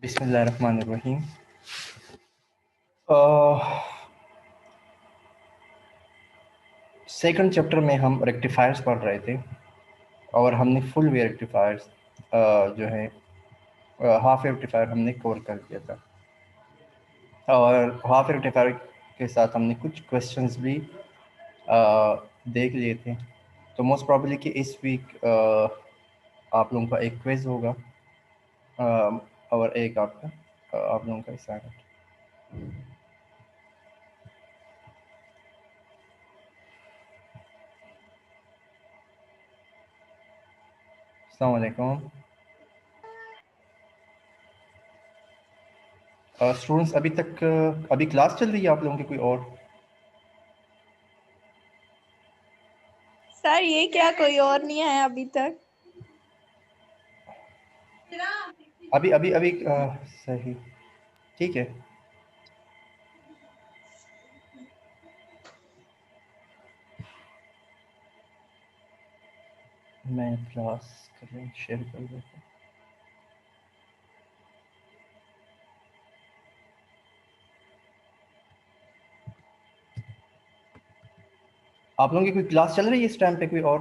बिस्मिल्लाहिर्रहमानिर्रहीम। Second chapter में हम रेक्टिफायर्स पढ़ रहे थे और हमने फुल वे रेक्टिफायर्स जो है हाफ रेक्टिफायर हमने कवर कर दिया था और हाफ रेक्टिफायर के साथ हमने कुछ क्वेश्चंस भी देख लिए थे। तो मोस्ट प्रॉब्ली कि इस वीक आप लोगों का एक क्विज होगा और एक आपका आप लोगों का असाइनमेंट। अस्सलाम वालेकुम स्टूडेंट्स। अभी क्लास चल रही है आप लोगों की कोई और? सर ये क्या कोई और नहीं आया अभी तक? अभी अभी अभी सही, ठीक है। मैं क्लास करें शेयर कर देता हूँ। आप लोगों की कोई क्लास चल रही है इस टाइम पे कोई और?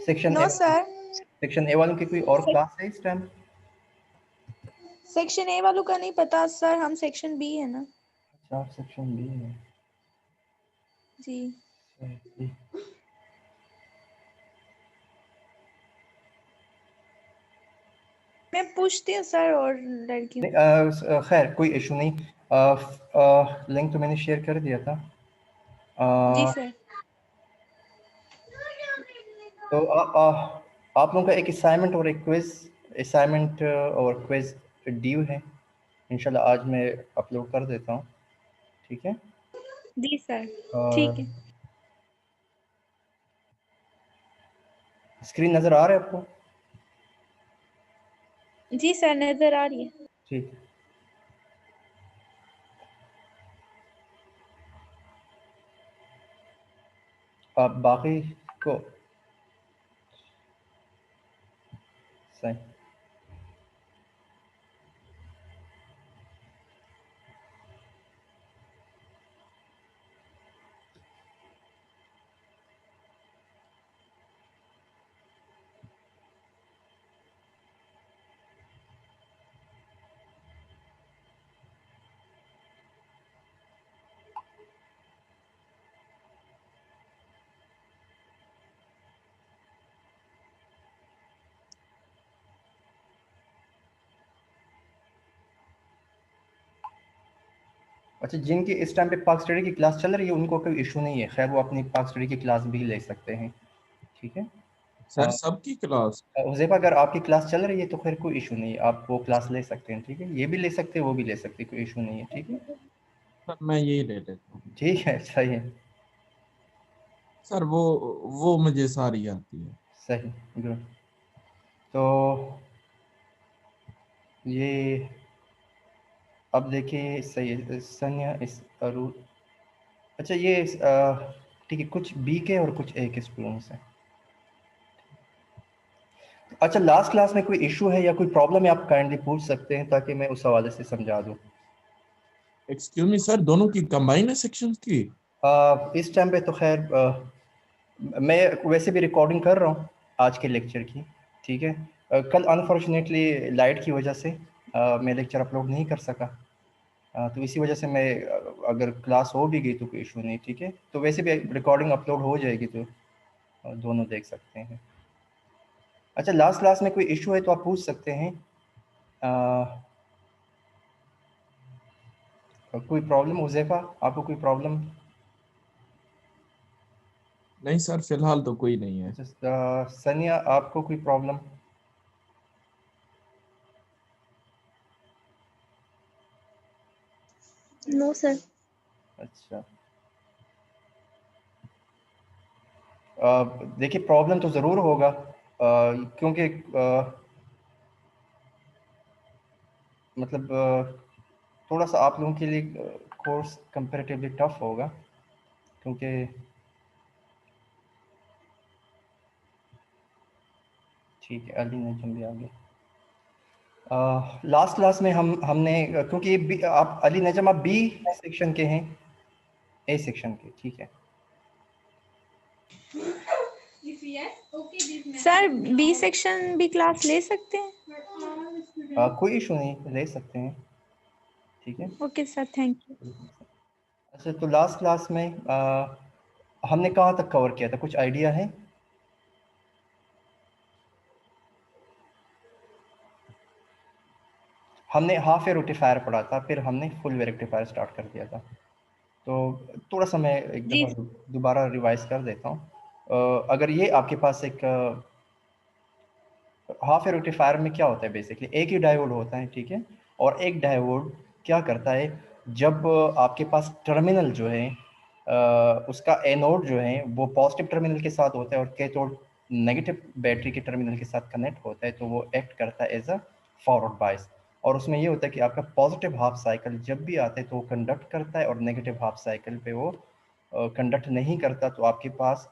No sir. सेक्शन ए वालों की कोई और क्लास है इस टाइम? सेक्शन ए वालों का नहीं पता सर, हम सेक्शन बी है ना। अच्छा, आप सेक्शन बी है। जी। सही। मैं पूछती हूँ सर और लड़कियों। खैर कोई इशू नहीं। लिंक तो मैंने शेयर कर दिया था। जी अ, सर। तो आप लोगों का एक असाइनमेंट और एक क्विज, असाइनमेंट और क्विज ड्यू है। इंशाल्लाह आज मैं अपलोड कर देता हूँ, ठीक है। जी सर। ठीक और है। स्क्रीन नज़र आ रहा है आपको? जी सर, नजर आ रही है। ठीक है। आप बाकी को सही। अच्छा, जिनकी इस टाइम पे पाक स्टडी की क्लास चल रही है उनको कोई इशू नहीं है। खैर वो अपनी पाक स्टडी की क्लास भी ले सकते हैं, ठीक है। सर सबकी क्लास? हुज़ैफा, अगर आपकी क्लास चल रही है तो फिर कोई इशू नहीं है, आप वो क्लास ले सकते हैं, ठीक है। ये भी ले सकते हैं, वो भी ले सकते हैं, कोई इशू नहीं है, ठीक है। सर मैं यही ले लेता हूँ। ठीक है, सही है। सर वो मुझे सारी आती है। सही, गुड। तो ये अब देखिए, सही है सनिया इस अरू। अच्छा ये ठीक है, कुछ बी के और कुछ ए के स्टूडेंट्स हैं। अच्छा, लास्ट क्लास में कोई इशू है या कोई प्रॉब्लम है आप काइंडली पूछ सकते हैं ताकि मैं उस हवाले से समझा दूँ। एक्सक्यूज मी सर, दोनों की कंबाइन है सेक्शंस की? इस टाइम पे तो खैर मैं वैसे भी रिकॉर्डिंग कर रहा हूँ आज के लेक्चर की, ठीक है। कल अनफॉर्चुनेटली लाइट की वजह से मैं लेक्चर अपलोड नहीं कर सका। तो इसी वजह से मैं अगर क्लास हो भी गई तो कोई इशू नहीं, ठीक है। तो वैसे भी रिकॉर्डिंग अपलोड हो जाएगी तो दोनों देख सकते हैं। अच्छा, लास्ट क्लास में कोई इशू है तो आप पूछ सकते हैं। कोई प्रॉब्लम हुज़ैफा, आपको कोई प्रॉब्लम? नहीं सर, फिलहाल तो कोई नहीं है। अच्छा, सनिया आपको कोई प्रॉब्लम? No sir. अच्छा, देखिए प्रॉब्लम तो ज़रूर होगा क्योंकि मतलब थोड़ा सा आप लोगों के लिए कोर्स कंपैरेटिवली टफ होगा क्योंकि ठीक है, अली नजम भी आ गया। लास्ट क्लास में हमने क्योंकि आप अली नजम आप बी सेक्शन के हैं, ए सेक्शन के, ठीक है। सर बी सेक्शन भी क्लास ले सकते हैं? कोई इशू नहीं, ले सकते हैं, ठीक है। Okay sir, thank you. अच्छा, तो लास्ट क्लास में हमने कहाँ तक कवर किया था, कुछ आइडिया है? हमने हाफ वेव रेक्टिफायर पढ़ा था, फिर हमने फुल वेव रेक्टिफायर स्टार्ट कर दिया था। तो थोड़ा सा मैं एक जी दफ़ा दोबारा रिवाइज कर देता हूँ। अगर ये आपके पास एक हाफ वेव रेक्टिफायर में क्या होता है, बेसिकली एक ही डायोड होता है, ठीक है। और एक डायोड क्या करता है, जब आपके पास टर्मिनल जो है उसका एनोड जो है वो पॉजिटिव टर्मिनल के साथ होता है और कैथोड नेगेटिव बैटरी के टर्मिनल के साथ कनेक्ट होता है, तो वो एक्ट करता है एज अ फॉरवर्ड बायस। और उसमें ये होता है कि आपका पॉजिटिव हाफ साइकिल जब भी आता है तो वो कंडक्ट करता है, और नेगेटिव हाफ साइकिल पे वो कंडक्ट नहीं करता। तो आपके पास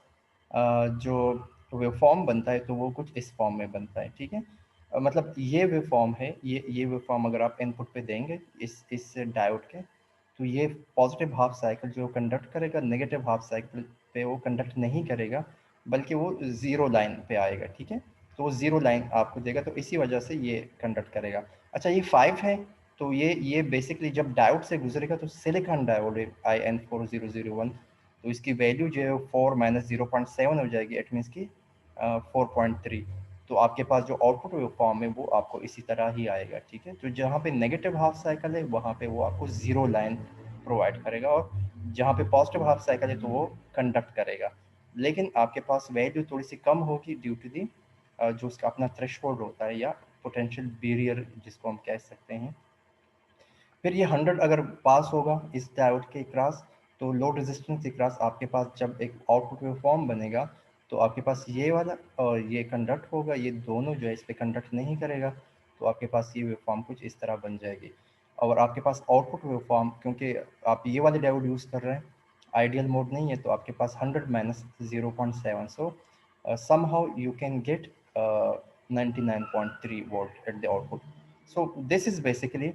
जो वेव फॉर्म बनता है तो वो कुछ इस फॉर्म में बनता है, ठीक है। मतलब ये वेव फॉर्म है, ये वेव फॉर्म अगर आप इनपुट पे देंगे इस डायोड के, तो ये पॉजिटिव हाफ साइकिल जो कंडक्ट करेगा, नेगेटिव हाफ साइकिल पे वो कंडक्ट नहीं करेगा, बल्कि वो जीरो लाइन पे आएगा, ठीक है। तो वो जीरो लाइन आपको देगा, तो इसी वजह से ये कंडक्ट करेगा। अच्छा, ये 5 है, तो ये बेसिकली जब डायोड से गुजरेगा तो सिलिकॉन डायोड है IN4001, तो इसकी वैल्यू जो है 4 माइनस 0.7 हो जाएगी, इट मीन्स की 4.3। तो आपके पास जो आउटपुट वेव फॉर्म है वो आपको इसी तरह ही आएगा, ठीक है। तो जहाँ पे नेगेटिव हाफ साइकिल है वहाँ पे वो आपको जीरो लाइन प्रोवाइड करेगा, और जहाँ पे पॉजिटिव हाफ साइकिल है तो वो कंडक्ट करेगा। लेकिन आपके पास वैल्यू थोड़ी सी कम होगी ड्यू टू दी जो उसका अपना थ्रेशोल्ड होता है, या पोटेंशियल बैरियर जिसको हम कह सकते हैं। फिर ये 100 अगर पास होगा इस डायोड के क्रॉस, तो लोड रेजिस्टेंस के क्रॉस आपके पास जब एक आउटपुट वेव फॉर्म बनेगा, तो आपके पास ये वाला और ये कंडक्ट होगा, ये दोनों जो है इस पर कंडक्ट नहीं करेगा, तो आपके पास ये वेव फॉर्म कुछ इस तरह बन जाएगी। और आपके पास आउटपुट वेव फॉर्म, क्योंकि आप ये वाले डायोड यूज़ कर रहे हैं, आइडियल मोड नहीं है, तो आपके पास 100 minus 0.7, so somehow you can get 99.3 volt at the output. So this is basically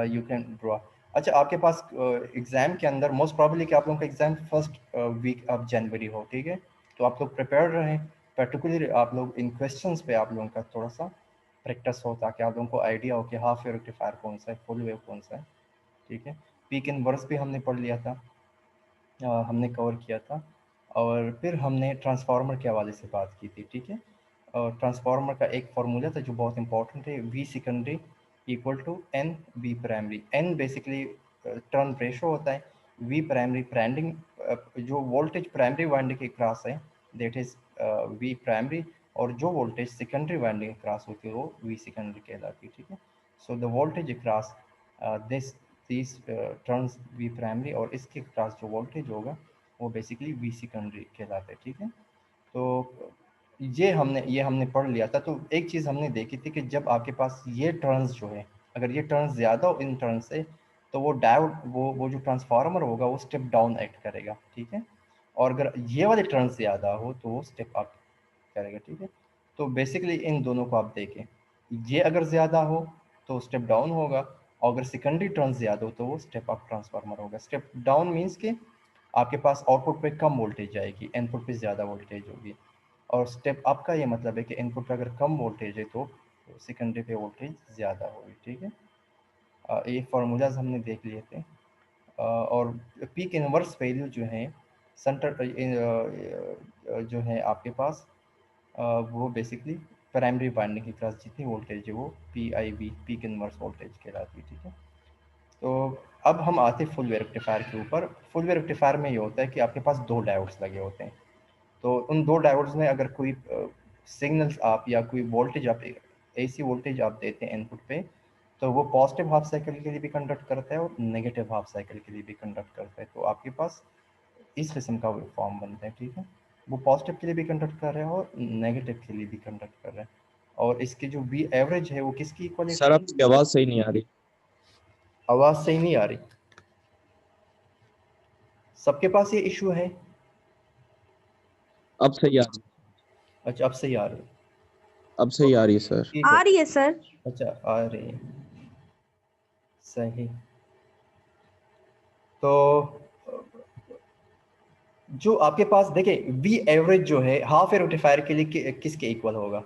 you can draw. अच्छा, आपके पास एग्जाम के अंदर मोस्ट प्रॉब्ली कि आप लोगों का exam first week of January हो, ठीक है। तो आप लोग प्रिपेयर रहें, पर्टिकुलरली आप लोग इन क्वेश्चंस पे आप लोगों का थोड़ा सा प्रैक्टिस हो, ताकि आप लोगों को आइडिया हो कि हाफ वेव रेक्टिफायर कौन सा है, फुल वेव कौन सा है, ठीक है। पीक इनवर्स भी हमने पढ़ लिया था, हमने कवर किया था। और फिर हमने ट्रांसफार्मर के हवाले से बात की थी, ठीक है। और ट्रांसफार्मर का एक फार्मूला था जो बहुत इंपॉर्टेंट है, V secondary equal to N V primary. N basically turn ratio होता है, V प्राइमरी प्राइमरी जो वोल्टेज प्राइमरी वाइंडिंग के क्रॉस है दैट इज V प्राइमरी, और जो वोल्टेज सेकेंडरी वाइंडिंग के क्रॉस होती है वो V सेकेंडरी कहलाती है, ठीक है। So the voltage cross this these turns V primary, और इसके क्रॉस जो वोल्टेज होगा वो बेसिकली V सेकेंडरी कहलाता है, ठीक है। तो ये हमने पढ़ लिया था। तो एक चीज़ हमने देखी थी कि जब आपके पास ये टर्न्स जो है, अगर ये टर्न्स ज़्यादा हो इन टर्न्स से, तो वो डायोड वो जो ट्रांसफार्मर होगा वो स्टेप डाउन एक्ट करेगा, ठीक है। और अगर ये वाले टर्न्स ज़्यादा हो तो वो स्टेप अप करेगा, ठीक है। तो बेसिकली इन दोनों को आप देखें, ये अगर ज़्यादा हो तो स्टेप डाउन होगा, और अगर सेकेंडरी टर्न्स ज़्यादा हो तो वो स्टेप अप ट्रांसफार्मर होगा। स्टेप डाउन मीन्स कि आपके पास आउटपुट पे कम वोल्टेज आएगी, इनपुट पे ज़्यादा वोल्टेज होगी। और स्टेप अप का ये मतलब है कि इनपुट पे अगर कम वोल्टेज है तो सेकेंडरी पे वोल्टेज ज़्यादा होगी, ठीक है। ये फार्मूलाज हमने देख लिए थे। और पीक इनवर्स वैल्यू जो है सेंटर जो है आपके पास वो बेसिकली प्राइमरी वाइंडिंग के क्रॉस जितनी वोल्टेज है वो PIV पीक इनवर्स वोल्टेज कहलाती है, ठीक है। तो अब हम आते हैं फुल वेव रेक्टिफायर के ऊपर। फुल वेव रेक्टिफायर में ये होता है कि आपके पास दो डायोड्स लगे होते हैं, तो उन दो डायोड्स में अगर कोई सिग्नल्स आप या कोई वोल्टेज आप AC वोल्टेज आप देते हैं इनपुट पे, तो वो पॉजिटिव हाफ साइकिल के लिए भी कंडक्ट करता है और नेगेटिव हाफ साइकिल के लिए भी कंडक्ट करता है। तो आपके पास इस किस्म का वेव फॉर्म बनता है, ठीक है। वो पॉजिटिव के लिए भी कंडक्ट कर रहा है और नेगेटिव के लिए भी कंडक्ट कर रहा है। और इसकी जो V एवरेज है वो किसकी इक्वल है? सर आपकी आवाज सही नहीं आ रही। आवाज़ सही नहीं आ रही? सबके पास ये इशू है? अब सही आ रही। अच्छा, अब सही आ रही है। अब सही आ रही है सर। ठीक आ है। रही है सर। अच्छा, आ रही है, सही। तो जो आपके पास देखिए वी एवरेज जो है हाफ वेव रेक्टिफायर के लिए किसके इक्वल होगा?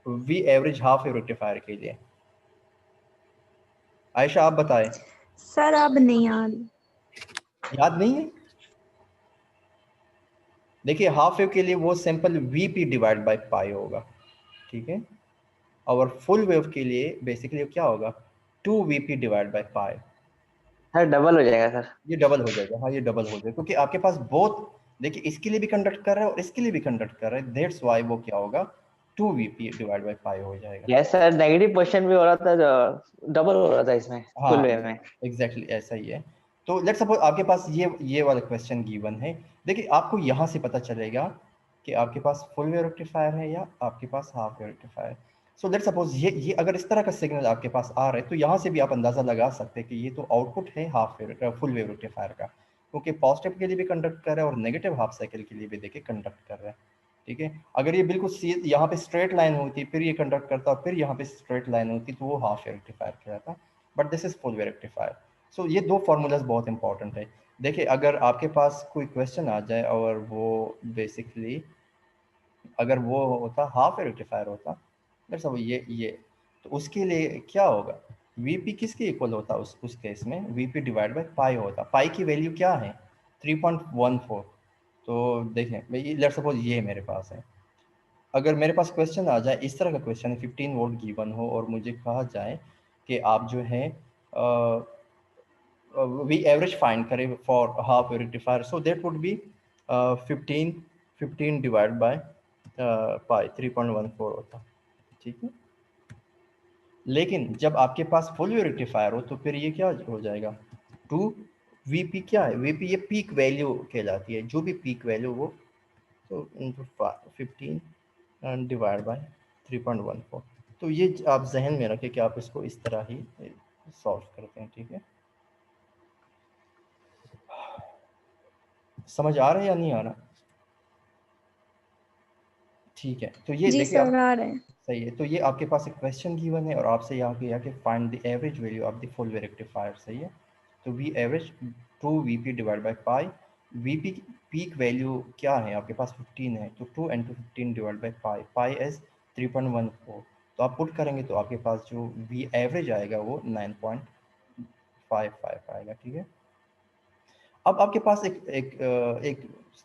V average half wave rectifier के लिए आयशा आप बताएं। सर अब नहीं आ रही। याद नहीं है? देखिए हाफ वेव के लिए वो सिंपल वीपी डिवाइड बाय पाई होगा, ठीक है। और फुल वेव के लिए बेसिकली क्या होगा? 2 VP divide by pi. Sir double हो जाएगा सर। ये डबल हो जाएगा, हाँ ये डबल हो जाएगा, क्योंकि आपके पास बोथ, देखिए इसके लिए भी कंडक्ट कर रहा है और इसके लिए भी कंडक्ट कर रहा है, दैट्स वाई वो क्या होगा? 2 वीपी डिवाइड बाय पाई हो जाएगा। यस सर, नेगेटिव पोर्शन भी हो रहा था, डबल हो रहा था इसमें फुल हाँ वे में। एग्जैक्टली ऐसा ही है। तो लेट्स सपोज आपके पास ये वाला क्वेश्चन गिवन है। देखिए आपको यहाँ से पता चलेगा कि आपके पास फुल वेव रेक्टिफायर है या आपके पास half wave rectifier. So let's suppose ये अगर इस तरह का सिग्नल आपके पास आ रहा है तो यहाँ से भी आप अंदाज़ा लगा सकते हैं कि ये तो आउटपुट है फुल वेव रेक्टिफायर का, क्योंकि पॉजिटिव के लिए भी कंडक्ट कर रहा है और नेगेटिव हाफ साइकिल के लिए भी देखिए कंडक्ट कर रहा है, ठीक है। अगर ये बिल्कुल यहाँ पे स्ट्रेट लाइन होती, फिर ये कंडक्ट करता और फिर यहाँ पे स्ट्रेट लाइन होती, तो वो हाफ वेव रेक्टिफायर कहलाता, but this is full wave rectifier. So ये दो फॉर्मूलाज बहुत इंपॉर्टेंट है। देखिए अगर आपके पास कोई क्वेश्चन आ जाए और वो बेसिकली अगर वो होता हाफ वेव रेक्टिफायर होता, लेट्स सपोज ये तो उसके लिए क्या होगा? वीपी किसके इक्वल होता उस केस में? वीपी डिवाइड बाय पाई होता। पाई की वैल्यू क्या है? 3.14। तो देखें भाई लेट्स सपोज ये मेरे पास है, अगर मेरे पास क्वेश्चन आ जाए इस तरह का क्वेश्चन 15 वोल्ट गिवन हो और मुझे कहा जाए कि आप जो है वी एवरेज फाइंड करें for half rectifier, so that would be 15 divide by पाई 3.14 होता, ठीक है। लेकिन जब आपके पास फुल वेव रेक्टिफायर हो तो फिर ये क्या हो जाएगा? 2 वीपी क्या है? वीपी ये पीक वैल्यू कहलाती है, जो भी पीक वैल्यू वो, तो इंटू 15 डिवाइड बाय 3.14। तो ये आप जहन में रखें कि आप इसको इस तरह ही सॉल्व करते हैं, ठीक है। समझ आ रहा है या नहीं आ रहा? ठीक है, तो ये जी देखिए सर आप, आ रहे हैं। सही है। तो ये आपके पास एक क्वेश्चन गिवन है और आपसे यहाँ किया कि find the average value of the full wave rectifier, सही है। तो V average 2 VP divide by pi. VP peak value क्या है आपके पास? 15 है, तो 2 into 15 divide by pi, pi as 3.14। तो आप पुट करेंगे तो आपके पास जो वी एवरेज आएगा वो 9.55 आएगा, ठीक है। अब आपके पास एक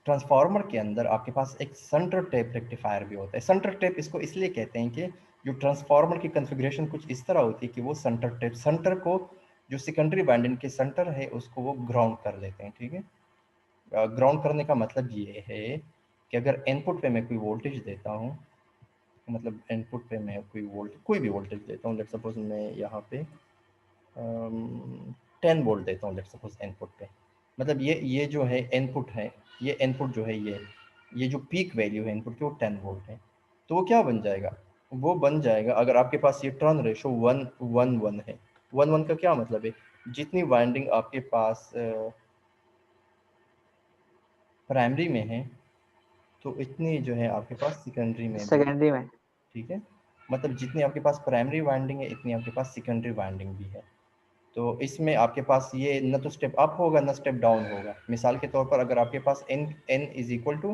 ट्रांसफार्मर के अंदर आपके पास एक सेंटर टैप रेक्टिफायर भी होता है। सेंटर टैप इसको इसलिए कहते हैं कि जो ट्रांसफार्मर की कॉन्फ़िगरेशन कुछ इस तरह होती है कि वो सेंटर को जो सेकेंडरी वाइंडिंग के सेंटर है उसको वो ग्राउंड कर देते हैं, ठीक है। ग्राउंड करने का मतलब ये है कि अगर इनपुट पे मैं कोई वोल्टेज देता हूँ, मतलब इनपुट पे मैं कोई भी वोल्टेज देता हूँ, लेट्स सपोज मैं यहाँ पे 10 वोल्ट देता हूँ लेट्स सपोज इनपुट पे, मतलब ये जो है इनपुट है, ये इनपुट जो है ये जो पीक वैल्यू है इनपुट की वो 10 वोल्ट है। तो वो क्या बन जाएगा? वो बन जाएगा, अगर आपके पास ये टर्न रेशो 1:1 है, 1:1 का क्या मतलब है? जितनी वाइंडिंग आपके पास प्राइमरी में है तो इतनी जो है आपके पास सेकेंडरी में भी, सेकेंडरी में। ठीक है। मतलब जितनी आपके पास प्राइमरी वाइंडिंग है इतनी आपके पास सेकेंडरी वाइंडिंग भी है। तो इसमें आपके पास ये न तो स्टेप अप होगा न स्टेप डाउन होगा। मिसाल के तौर पर अगर आपके पास n is equal to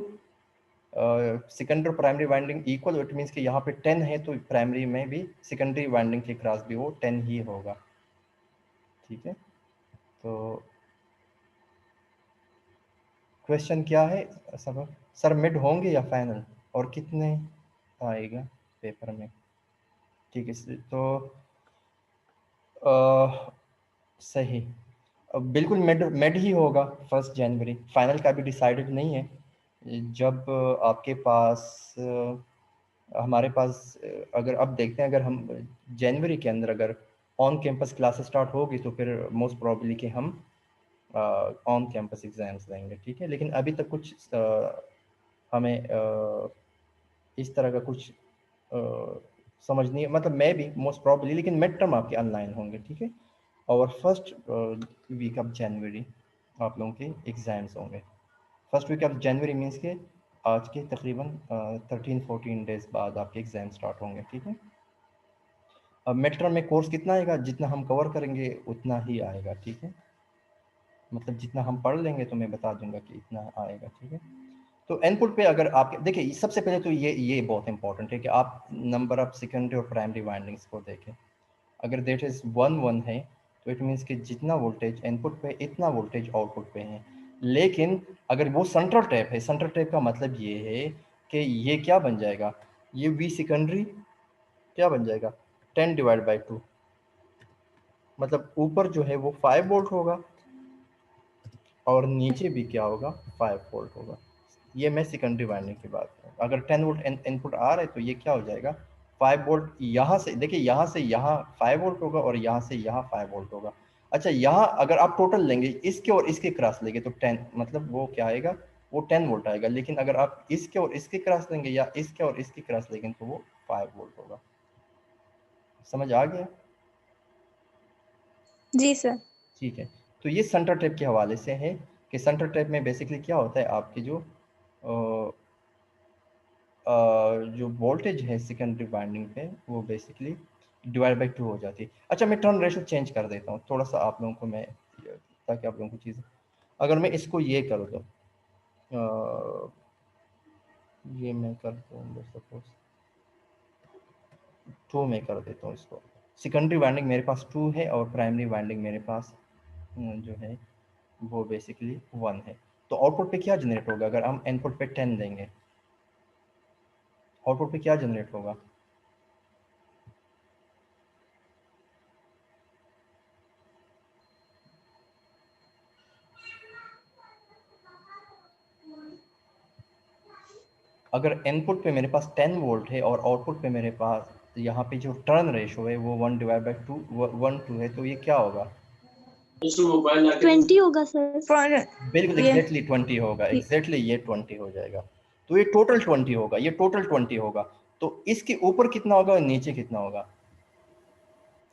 secondary primary winding equal, it means कि यहाँ पे 10 है तो प्राइमरी में भी सेकेंडरी वाइंडिंग के क्रॉस भी वो 10 ही होगा, ठीक है। तो क्वेश्चन क्या है सर मिड होंगे या फाइनल, और कितने आएगा पेपर में? ठीक है, तो सही, अब बिल्कुल मिड ही होगा 1 जनवरी। फाइनल का भी डिसाइडेड नहीं है। जब आपके पास हमारे पास अगर अब देखते हैं, अगर हम जनवरी के अंदर अगर ऑन कैंपस क्लासेस स्टार्ट होगी तो फिर मोस्ट प्रोबेबली कि हम ऑन कैंपस एग्जाम्स देंगे, ठीक है। लेकिन अभी तक कुछ हमें इस तरह का कुछ समझ नहीं है, मतलब मैं भी मोस्ट प्रॉब्ली, लेकिन मिड टर्म आपके ऑनलाइन होंगे, ठीक है। और फर्स्ट वीक ऑफ जनवरी आप लोगों के एग्ज़ाम्स होंगे। First week of January means के आज के तकरीबन 13-14 डेज बाद आपके एग्ज़ाम स्टार्ट होंगे, ठीक है। अब मिड टर्म में कोर्स कितना आएगा, जितना हम कवर करेंगे उतना ही आएगा, ठीक है। मतलब जितना हम पढ़ लेंगे तो मैं बता दूंगा कि इतना आएगा, ठीक है। तो इनपुट पे अगर आप देखिए, सबसे पहले तो ये बहुत इंपॉर्टेंट है कि आप नंबर ऑफ सेकेंडरी और प्राइमरी वाइंडिंग्स को देखें। अगर देट इज़ 1 है तो इट मीन्स कि जितना वोल्टेज इनपुट पे इतना वोल्टेज आउटपुट पे है। लेकिन अगर वो सेंट्रल टैप है, सेंट्रल टैप का मतलब ये है कि ये क्या बन जाएगा, ये वी सेकेंडरी क्या बन जाएगा 10/2, मतलब ऊपर जो है वो 5 वोल्ट होगा और नीचे भी क्या होगा 5 वोल्ट होगा। ये मैं सेकेंडरी वाइंडिंग की बात करूँ। अगर 10 वोल्ट इनपुट आ रहा है तो ये क्या हो जाएगा 5 वोल्ट, यहाँ से देखिए, यहाँ से यहाँ 5 वोल्ट होगा और यहाँ से यहाँ 5 वोल्ट होगा। अच्छा, यहाँ अगर आप टोटल लेंगे इसके और इसके क्रॉस लेंगे तो 10, मतलब वो क्या आएगा, वो 10 वोल्ट आएगा। लेकिन अगर आप इसके और इसके क्रॉस लेंगे या इसके और इसके क्रॉस लेंगे तो वो 5 वोल्ट होगा। समझ आ गया? जी सर। ठीक है। तो ये सेंटर टैप के हवाले से है कि सेंटर टैप में बेसिकली क्या होता है, आपकी जो वोल्टेज है सेकेंडरी वाइंडिंग पे वो बेसिकली डिवाइड/2 हो जाती है। अच्छा, मैं टर्न रेशो चेंज कर देता हूँ थोड़ा सा आप लोगों को, मैं ताकि आप लोगों को चीज़, अगर मैं इसको ये कर दूँ, ये मैं कर दूँ सपोज 2 में कर देता हूँ इसको। सेकेंडरी वाइंडिंग मेरे पास 2 है और प्राइमरी वाइंडिंग मेरे पास जो है वो बेसिकली 1 है। तो आउटपुट पे क्या जनरेट होगा, अगर हम इनपुट पे 10 देंगे आउटपुट पे क्या जनरेट होगा? अगर इनपुट पे मेरे पास 10 वोल्ट है और आउटपुट पे मेरे पास यहाँ पे जो टर्न रेशो है वो 1/2 1:2 है, तो ये क्या होगा? 20 होगा सर। बिल्कुल एग्जैक्टली 20 होगा, एग्जैक्टली ये 20 हो जाएगा। तो ये टोटल 20 होगा, ये टोटल 20 होगा। तो इसके ऊपर कितना होगा और नीचे कितना होगा?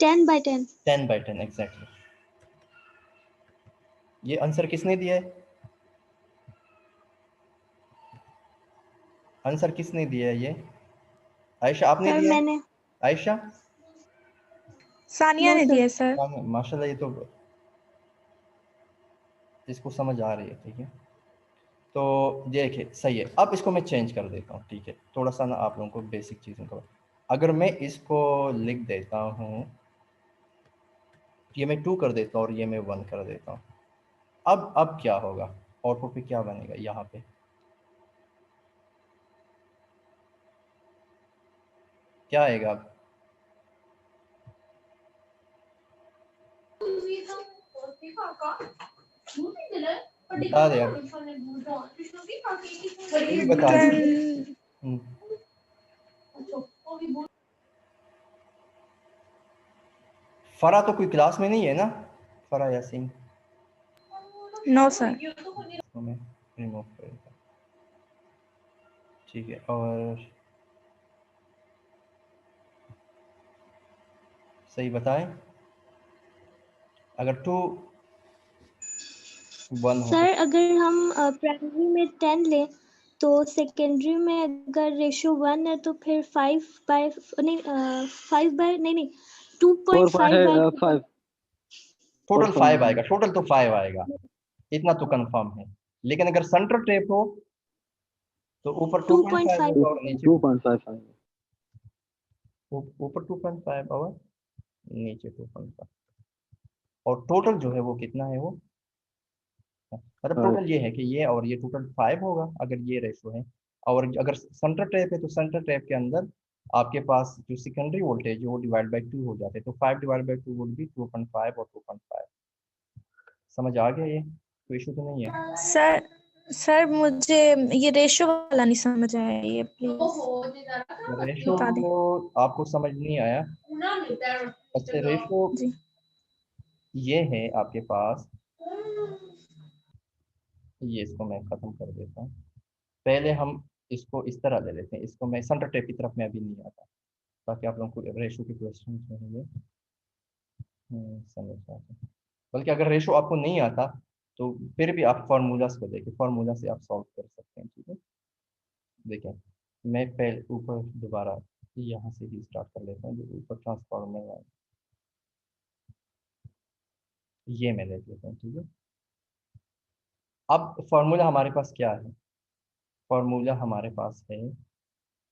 10/10। 10/10 एग्जैक्टली। ये आंसर किसने दिया है? आंसर किसने दिया है ये? आयशा आपने सर दिया है? मैंने। आयशा? सानिया ने दिया सर। माशाल्लाह, ये तो इसको समझ आ रही है, ठीक है। तो देखिए सही है। अब इसको मैं चेंज कर देता हूँ, ठीक है, थोड़ा सा ना आप लोगों को बेसिक चीज़ों का। अगर मैं इसको लिख देता हूँ, ये मैं 2 कर देता हूँ और ये मैं 1 कर देता हूँ। अब क्या होगा, आउटपुट पे क्या बनेगा? यहाँ पे क्या आएगा? अब बता दे, अब ये बता दे। फरा तो कोई क्लास में नहीं है ना? फरा यासीन? No sir. इसको मैं रिमूव कर देता हूँ, ठीक है। और सही बताएं, अगर 2 1 हो सर अगर हम प्राइमरी में 10 ले तो सेकेंडरी में अगर रेशियो 1 है तो फिर 2.5/5। टोटल 5 आएगा, टोटल तो 5 आएगा, इतना तो कंफर्म है। लेकिन अगर सेंटर टेप हो तो ऊपर 2.5 2.5। होगा और नीचे 2.5, ऊपर 2.5 और नीचे 2.5। और टोटल जो है वो कितना है, वो मतलब टोटल ये है कि ये और ये टोटल 5 होगा अगर ये रेशो है। और अगर सेंटर टैप है तो सेंटर टैप के अंदर आपके पास जो सेकेंडरी वोल्टेज है वो डिवाइड/2 हो जाते हैं। तो 5/2 वुड बी 2.5 और 2.5। समझ आ गया? ये कोई इशू तो नहीं है? सर सर मुझे ये रेशियो वाला नहीं समझ आया, ये प्लीज रेशो बता दें। आपको समझ नहीं आया? अच्छा, रेशो जी। ये है आपके पास, ये इसको मैं ख़त्म कर देता हूँ। पहले हम इसको इस तरह ले लेते हैं, इसको मैं सेंटर टेप की तरफ मैं अभी नहीं आता ताकि आप लोगों को रेशो के क्वेश्चन जो है ये समझ आते। बल्कि अगर रेशो आपको नहीं आता तो फिर भी आप फार्मूलाज को देखिए, फार्मूला से आप सॉल्व कर सकते हैं, ठीक है। देखें, मैं पहले ऊपर दोबारा यहाँ से ही स्टार्ट कर लेता हूँ, जो ऊपर ट्रांसफार्मर है ये मैं देख लेता हूँ, ठीक है। अब फॉर्मूला हमारे पास क्या है? फॉर्मूला हमारे पास है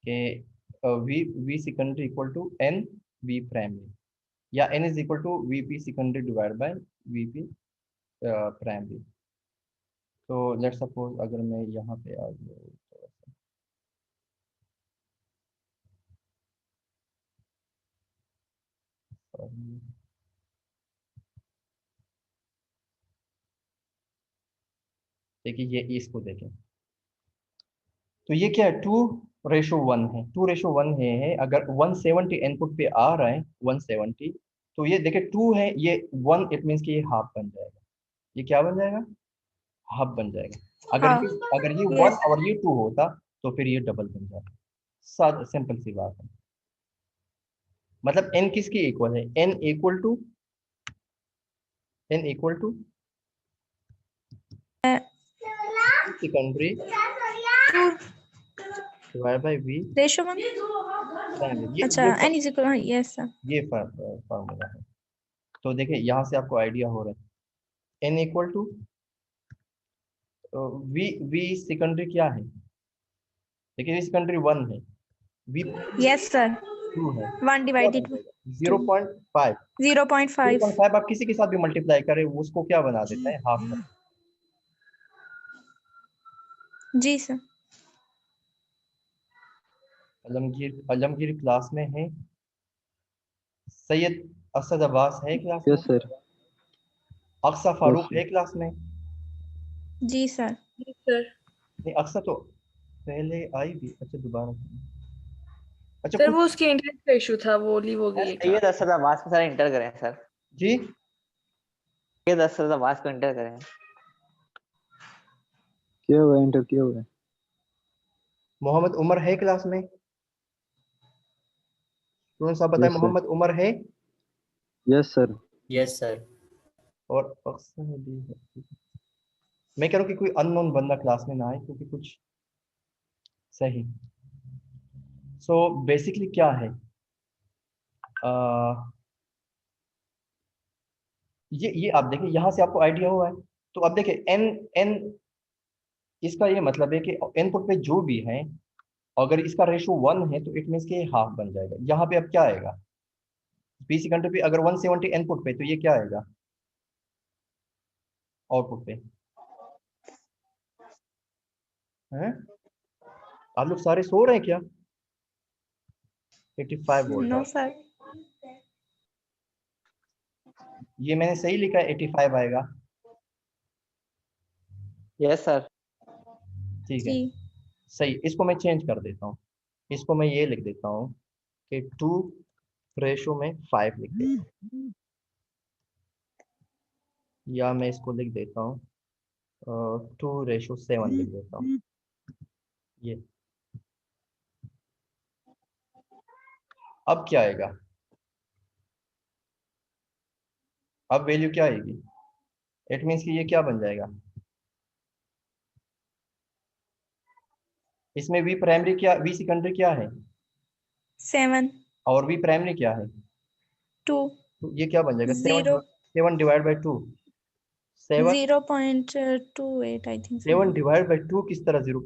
कि V V secondary equal to N V primary, या N is equal to V P secondary divide by V P primary. तो लेट सपोज अगर मैं यहाँ पे आ गया, देखिए ये इसको देखें, तो ये क्या है, 2:1 है, 2:1 है। अगर 170 इनपुट पे आ रहा है 170, तो ये देखिए 2 है, ये 1, इट मीन्स कि ये हाफ बन जाएगा। ये क्या बन जाएगा? हाफ बन जाएगा। हाँ, अगर ये yes. 1 और ये 2 होता तो फिर ये डबल बन जाता। सिंपल सी बात है। मतलब n किसकी इक्वल है? n equal to secondary divide by v ratio 1। Primary. अच्छा, n is equal, yes sir. ये फार्मूला है। तो देखिए यहाँ से आपको आइडिया हो रहा है, n equal to v secondary क्या है? देखिए सेकेंडरी 1 है, v यस सर, 2 है, 1 डिवाइडेड 0.5। 0.5। 0.5 आप किसी के साथ भी मल्टीप्लाई करें वो उसको क्या बना देता है? हाफ कर। जी सर। आलमगीर क्लास में है? सैयद असद अब्बास है क्लास में? Yes sir. अक्सा फारूक है क्लास में? जी सर। नहीं, अक्सा तो पहले आई थी। अच्छा दोबारा, अच्छा सर कुछ वो उसकी इंटरनेट का इशू था, वो लीव हो गई है सैयद असद अब्बास को सर इंटर करें सर। जी, सैयद असद अब्बास को इंटर करें। किया हुआ है, इंटर किया हुआ है। मोहम्मद उमर है क्लास में? स्टूडेंट साहब बताएं, Yes, sir. मोहम्मद उमर है? Yes sir. Yes sir. और अक्सा भी है। मैं कह रहा हूँ कि कोई अननोन बंदा क्लास में ना आए, क्योंकि कुछ सही। सो बेसिकली क्या है, ये आप देखिए, यहाँ से आपको आइडिया हुआ है। तो अब देखिए एन एन, इसका ये मतलब है कि इनपुट पे जो भी है, अगर इसका रेशो 1 है तो इट मीन्स कि हाफ बन जाएगा। यहाँ पे अब क्या आएगा? पी सेकेंडरी पे अगर 170 इनपुट पे, तो ये क्या आएगा आउटपुट पे? हैं? आप लोग सारे सो रहे हैं क्या? 85 वोल्ट नो है। सर। ये मैंने सही लिखा है, 85 आएगा? Yes sir. ठीक है, जी। सही। इसको मैं चेंज कर देता हूँ, इसको मैं ये लिख देता हूँ कि 2:5 लिख देता हूँ, या मैं इसको लिख देता हूँ 2:7 लिख देता हूँ। ये अब क्या आएगा? अब वैल्यू क्या आएगी? इट मीन्स कि ये क्या बन जाएगा? इसमें वी प्राइमरी क्या, वी सेकेंडरी क्या है? 7 और वी प्राइमरी क्या है? 2 तो ये क्या बन जाएगा? 0 7 divide by 2। 0.28 I think. 7 divide by 2 किस तरह 0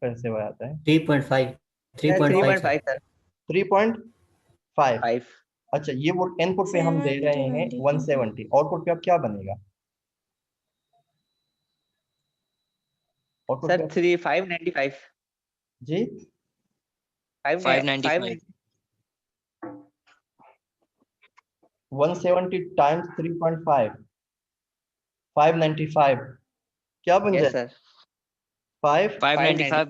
कैसे हो जाता है? 3.5 3.5 सर। सर। 3.5। 5। अच्छा, ये वो इनपुट पे हम दे 7 रहे हैं divided 170, आउटपुट पे अब क्या बनेगा? आउटपुट सर पे 595 जी 595 170 टाइम्स 3.5 595 क्या बन यस जाए? सर। 595।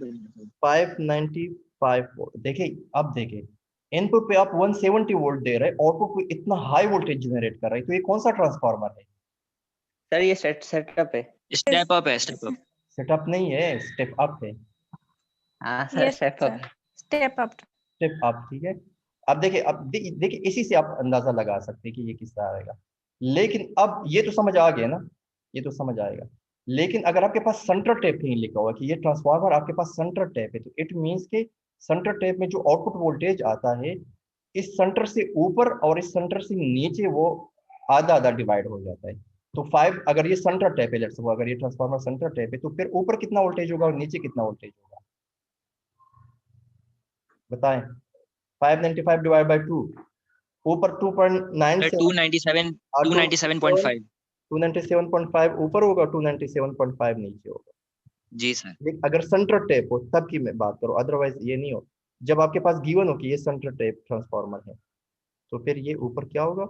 595 वोल्ट। देखिए अब देखिए, इनपुट पे आप 170 वोल्ट दे रहे हैं, आउटपुट पे इतना हाई वोल्टेज जनरेट कर रहे हैं, तो ये कौन सा ट्रांसफार्मर है? सर ये सेटअप है। स्टेप अप है, स्टेप अप। सेटअप नहीं है, स्टेप अप है। हाँ sir, yes step up. Sir, step up. Step up, ठीक है। अब देखिए, देखिए इसी से आप अंदाजा लगा सकते हैं कि ये किस तरह आएगा। लेकिन अब ये तो समझ आ गया ना, ये तो समझ आएगा। लेकिन अगर आपके पास सेंटर टैप कहीं लिखा हुआ कि ये ट्रांसफार्मर आपके पास सेंटर टैप है, तो इट मीन्स के सेंटर टैप में जो आउटपुट वोल्टेज आता है इस सेंटर से ऊपर और इस सेंटर से नीचे वो आधा आधा डिवाइड हो जाता है। तो 5 अगर ये सेंटर टैप है, लेट्स सपोज अगर ये ट्रांसफार्मर सेंटर टैप है, तो फिर ऊपर कितना वोल्टेज होगा और नीचे कितना वोल्टेज होगा बताएं। 595 डिवाइड बाई 2, ऊपर 2.97, 297 297.5। 297.5 ऊपर होगा, 297.5 नीचे होगा। जी सर। लेकिन अगर सेंटर टैप हो तब की मैं बात करूं, अदरवाइज ये नहीं हो। जब आपके पास गिवन हो कि ये सेंटर टैप ट्रांसफार्मर है, तो फिर ये ऊपर क्या होगा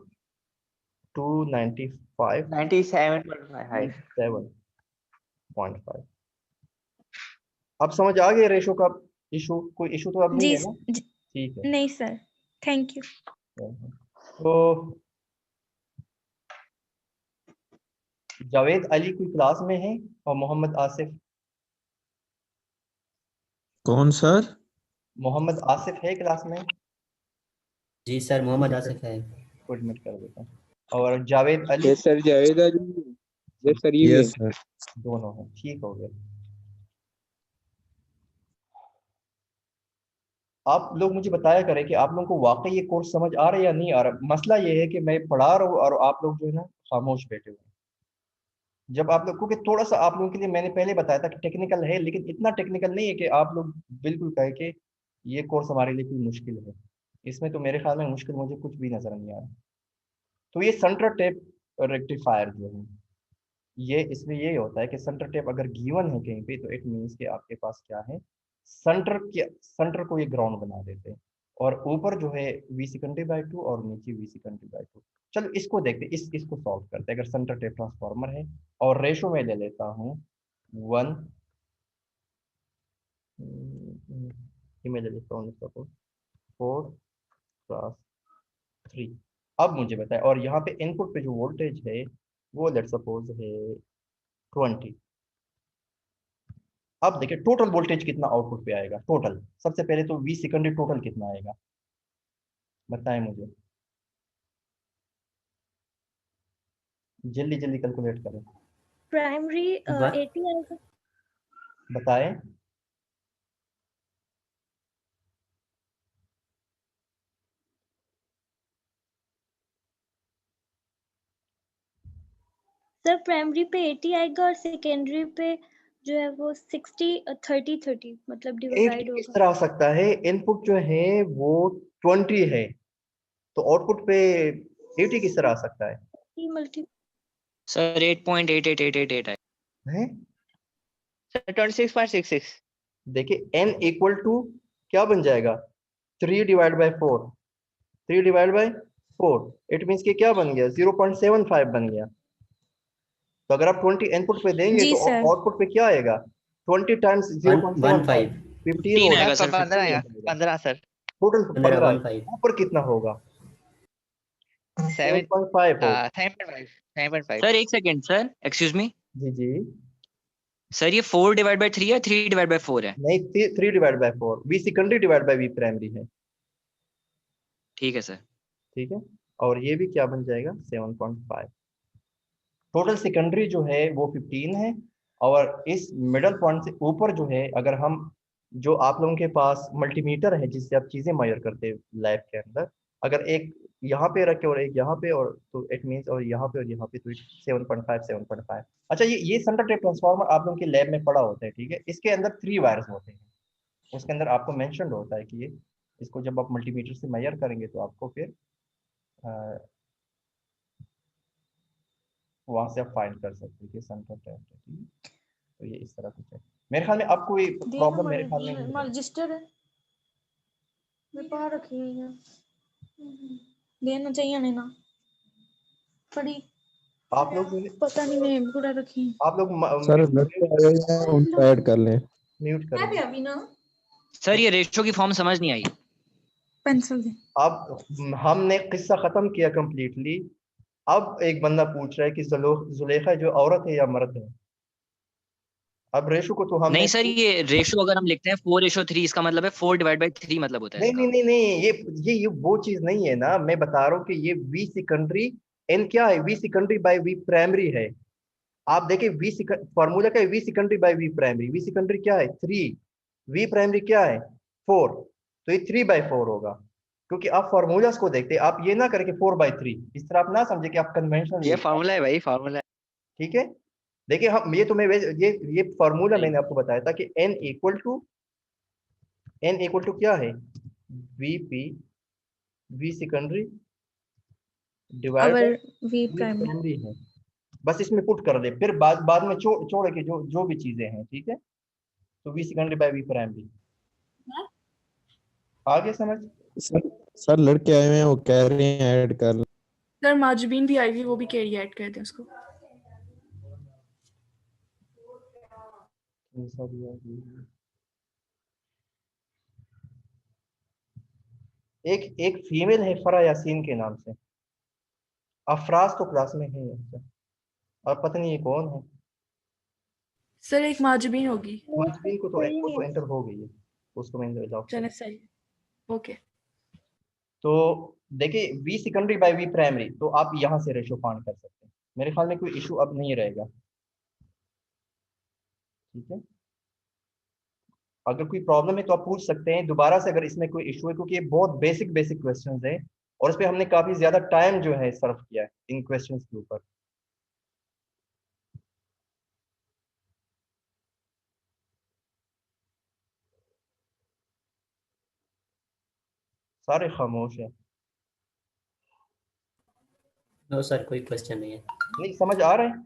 295 97.5। 7.5। अब समझ आ गया रेशो का इशू? कोई इशू तो अब नहीं जी है ना? ठीक है। नहीं सर, थैंक यू। तो जावेद अली कोई क्लास में है और मोहम्मद आसिफ? कौन सर? मोहम्मद आसिफ है क्लास में? जी सर, मोहम्मद आसिफ है। कोई एडमिट कर देता हूं। और Javed Ali? Yes sir, Javed Ali. Yes sir, ये यस सर। दोनों हैं, ठीक हो गया। आप लोग मुझे बताया करें कि आप लोगों को वाकई ये कोर्स समझ आ रहा है या नहीं आ रहा। मसला ये है कि मैं पढ़ा रहा हूँ और आप लोग जो है ना खामोश बैठे हुए हैं। जब आप लोग को कि थोड़ा सा आप लोगों के लिए मैंने पहले बताया था कि टेक्निकल है, लेकिन इतना टेक्निकल नहीं है कि आप लोग बिल्कुल कहे कि ये कोर्स हमारे लिए कोई मुश्किल है। इसमें तो मेरे ख्याल में मुश्किल मुझे कुछ भी नजर नहीं आ रहा। तो ये सेंटर टेप रेक्टिफायर जो है, ये इसमें ये होता है कि सेंटर टेप अगर गिवन है कहीं पे, तो इट मीन्स कि आपके पास क्या है, सेंटर को ये ग्राउंड बना देते हैं। और ऊपर जो है वी सेकेंडरी बाई 2 और नीचे वी सेकेंडरी बाई 2। चलो इसको देखते हैं, इसको सॉल्व करते हैं। अगर सेंटर टेप ट्रांसफार्मर है और रेशो में ले लेता हूँ 1, मैं ले लेता हूँ 4+3। अब मुझे बताए, और यहाँ पे इनपुट पे जो वोल्टेज है वो लेट्स सपोज है 20। अब देखिए टोटल वोल्टेज कितना आउटपुट पे आएगा। टोटल सबसे पहले तो वी सेकेंडरी टोटल कितना आएगा बताएं मुझे, जल्दी जल्दी कैलकुलेट करें। प्राइमरी 80 आएगा। बताएं। सर प्राइमरी पे 80 आएगा और सेकेंडरी पे जो है वो 60 30 मतलब 8 डिवाइड किस होगा। तरह आ सकता है? इनपुट जो है वो 20 है, तो आउटपुट पे 80 किस तरह आ सकता है? मल्टी सर 8.88888 हैं? सर 26.66। देखिए n इक्वल टू क्या बन जाएगा 3 divide by 4, 3 divide by 4। It means कि क्या बन गया 0.75 बन गया। तो अगर आप 20 इनपुट पे देंगे जी तो सर। आउटपुट पे क्या आएगा 20 टाइम्स 0.75 15 15 होगा। आएगा सर। 15 सर। टोटल 15 15। ऊपर कितना होगा 7.5 होगा। 7.5। सर एक सेकंड सर, एक्सक्यूज मी जी जी, सर, ये 4 डिवाइड बाय 3 है, 3 डिवाइड बाय 4 है? नहीं 3 divide by 4, V secondary divide by V primary है। ठीक है सर। ठीक है, और ये भी क्या बन जाएगा 7.5। टोटल सेकेंडरी जो है वो 15 है, और इस मिडल पॉइंट से ऊपर जो है, अगर हम जो आप लोगों के पास मल्टीमीटर है जिससे आप चीजें मेजर करते हैं लैब के अंदर, अगर एक यहाँ पे रखे और एक यहाँ पे, और तो इट मीन्स और यहाँ पे और यहाँ पे, तो 7.5। अच्छा, ये सेंटर टेप ट्रांसफार्मर आप लोगों के लैब में पड़ा होता है, ठीक है। इसके अंदर 3 वायर्स होते हैं, उसके अंदर आपको मेंशन होता है कि ये इसको जब आप मल्टीमीटर से मेजर करेंगे तो आपको फिर वहां से आप फाइंड कर सकते हैं कि सेंटर टेप है। तो ये इस तरह कुछ है। मेरे ख्याल में अब कोई प्रॉब्लम मेरे ख्याल में नहीं है। रजिस्टर है मैं पा रखी है देना चाहिए नहीं ना पड़ी आप लोग पता नहीं मैं पूरा रखी आप लोग सर लड़के आ गए हैं, उनको ऐड कर लें। म्यूट है करें। पे अभी ना सर ये रेशो की फॉर्म समझ नहीं आई। पेंसिल दे। अब हमने किस्सा खत्म किया कंप्लीटली। अब एक बंदा पूछ रहा है कि जुलेखा जो औरत है या मर्द है। अब रेशो को तो हमने नहीं सर, ये रेशो अगर हम लिखते हैं 4:3, इसका मतलब है 4 डिवाइड बाय 3 मतलब होता है नहीं इसका। नहीं नहीं नहीं, ये वो चीज नहीं है ना। मैं बता रहा हूँ कि ये वी सेकेंडरी एन क्या है, V secondary by V primary है। आप देखिए वी फॉर्मूला क्या है, V secondary by V primary. V secondary क्या है 3, वी प्राइमरी क्या है 4, तो ये 3/4 होगा। क्योंकि आप फॉर्मूलाज को देखते हैं, आप ये ना करके 4/3 इस तरह आप ना समझे कि आप कन्वेंशनल ये फार्मूला है भाई, फार्मूला है। ठीक है। देखिए हम ये तुम्हें ये फॉर्मूला मैंने आपको बताया था कि n इक्वल टू क्या है VP V secondary divide over by V V primary. Primary है। बस इसमें पुट कर दे, फिर बाद में छोड़ के जो भी चीजें हैं, ठीक है। तो V secondary by V primary आगे समझ। सर सर लड़के आए हुए हैं, वो कह रहे हैं ऐड कर लें। सर माजबीन भी आई हुई, वो भी कह रही है ऐड कर दें उसको। एक फीमेल है फरा यासीन के नाम से, अफराज तो क्लास में है और पता नहीं ये कौन है। सर एक माजबीन होगी। माजबीन को तो एंटर हो गई है, उसको मैंने लॉक कर चले दिया। सही, ओके। तो देखिए V secondary by V primary, तो आप यहाँ से रेशो फाइंड कर सकते हैं। मेरे ख्याल में कोई इशू अब नहीं रहेगा, ठीक है। अगर कोई प्रॉब्लम है तो आप पूछ सकते हैं दोबारा से, अगर इसमें कोई इशू है, क्योंकि ये बहुत बेसिक क्वेश्चंस है और इस पे हमने काफी ज्यादा टाइम जो है सर्व किया है इन क्वेश्चंस के ऊपर। सारे खामोश है। नो सर, कोई क्वेश्चन नहीं है। नहीं समझ आ रहा है?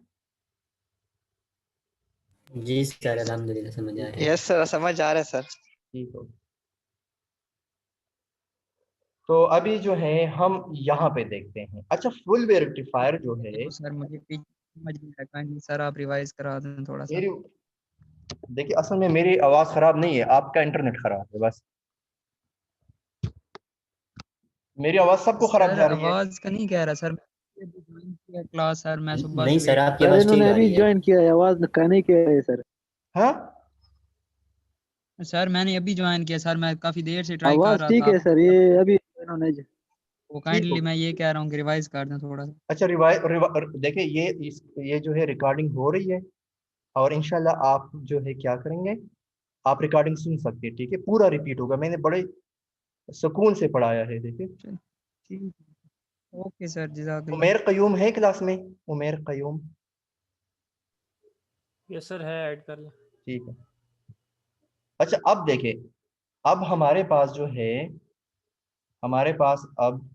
जी सर, अल्हम्दुलिल्लाह समझ आ रहा है। यस सर, समझ आ रहा है सर। ठीक हो। तो अभी जो है हम यहाँ पे देखते हैं। अच्छा फुल वेव रेक्टिफायर जो है, देखो सर, मुझे समझ नहीं लगा नहीं सर, आप रिवाइज करा दें थोड़ा सा। मेरी देखिए असल में मेरी आवाज खराब नहीं है, आपका इंटरनेट खराब है बस। मेरी आवाज सबको खराब सर जा रही है। आवाज का नहीं कह रहा सर, मैं अभी ज्वाइन किया क्लास सर, मैं सुबह नहीं से सर, वेट आपकी कर आवाज रहा ठीक आ रही है। ज्वाइन किया है, आवाज कहने के है सर। हाँ हूँ सर, मैंने अभी ज्वाइन किया सर, मैं काफी देर से ट्राई कर आवाज रहा ठीक था है सर, ये अभी इन्होंने वो ठीक हो। काइंडली मैं ये कह रहा हूँ कि रिवाइज कर दें थोड़ा सा। अच्छा देखिए ये जो है रिकॉर्डिंग हो रही है और इंशाल्लाह आप जो है क्या करेंगे, आप रिकॉर्डिंग सुन सकते हैं, ठीक है। पूरा रिपीट होगा, मैंने बड़े सुकून से पढ़ाया है। देखिए ठीक है, ओके सर, जज़ाकल्लाह। उमेर कयूम है क्लास में, उमेर कयूम? यस सर, है, ऐड कर लें। ठीक है। अच्छा अब देखिए, अब हमारे पास जो है, हमारे पास अब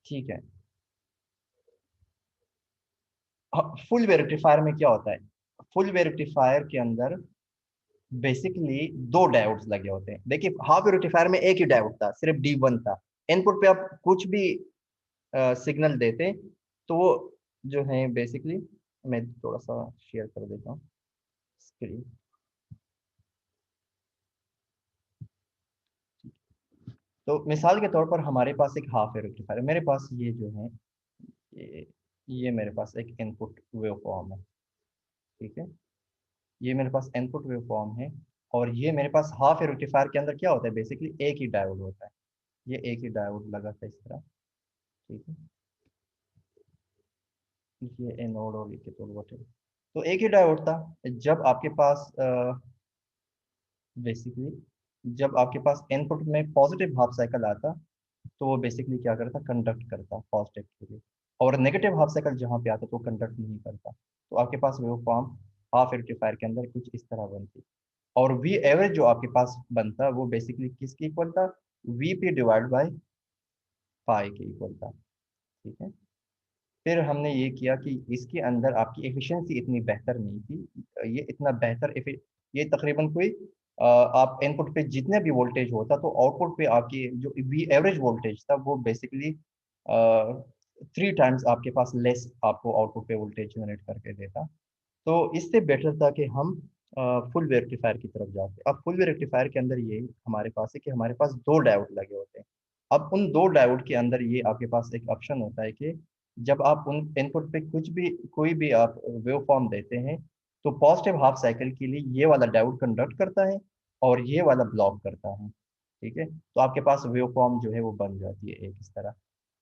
ठीक है, फुल वेव रेक्टिफायर में क्या होता है। फुल वेव रेक्टिफायर के अंदर बेसिकली 2 डायोड्स लगे होते हैं। देखिए हाफ वेव रेक्टिफायर में एक ही डायोड था, सिर्फ D1 था। इनपुट पे आप कुछ भी सिग्नल देते हैं तो वो जो है बेसिकली, मैं थोड़ा सा शेयर कर देता हूँ स्क्रीन। तो मिसाल के तौर पर हमारे पास एक हाफ वेव रेक्टिफायर है। मेरे पास ये जो है ये मेरे पास एक इनपुट वेव फॉर्म है, ठीक है। ये मेरे पास इनपुट वेव फॉर्म है और ये मेरे पास हाफ वेव रेक्टिफायर के अंदर क्या होता है, बेसिकली एक ही डायोड होता है। ये एक ही डायोड लगा था इस तरह, ठीक है। ये एनोड और ये कैथोड वगैरह, तो एक ही डायोड था। जब आपके पास बेसिकली जब आपके पास इनपुट में पॉजिटिव हाफ साइकिल आता तो वो बेसिकली क्या करता, कंडक्ट करता पॉजिटिव के लिए, और नेगेटिव हाफ साइकिल जहाँ पे आता तो कंडक्ट नहीं करता। तो आपके पास वेव फॉर्म हाफ रेक्टिफायर के अंदर कुछ इस तरह बनती। और वी एवरेज जो आपके पास बनता वो बेसिकली किसके इक्वल था, वी पी डिवाइड बाय पाई के इक्वल था, ठीक है। फिर हमने ये किया कि इसके अंदर आपकी एफिशिएंसी इतनी बेहतर नहीं थी, ये इतना बेहतर ये तकरीबन कोई आप इनपुट पे जितने भी वोल्टेज होता तो आउटपुट पे आपकी जो वी एवरेज वोल्टेज था वो बेसिकली 3 टाइम्स आपके पास लेस आपको आउटपुट पे वोल्टेज जनरेट करके देता। तो इससे बेटर था कि हम फुल वेव रेक्टिफायर की तरफ जाते। अब फुल वेव रेक्टिफायर के अंदर ये हमारे पास है कि हमारे पास 2 डायोड लगे होते हैं। अब उन 2 डायोड के अंदर ये आपके पास एक ऑप्शन होता है कि जब आप उन इनपुट पे कोई भी आप वेव फॉर्म देते हैं तो पॉजिटिव हाफ साइकिल के लिए ये वाला डायोड कंडक्ट करता है और ये वाला ब्लॉक करता है, ठीक है। तो आपके पास वेव फॉर्म जो है वो बन जाती है एक इस तरह।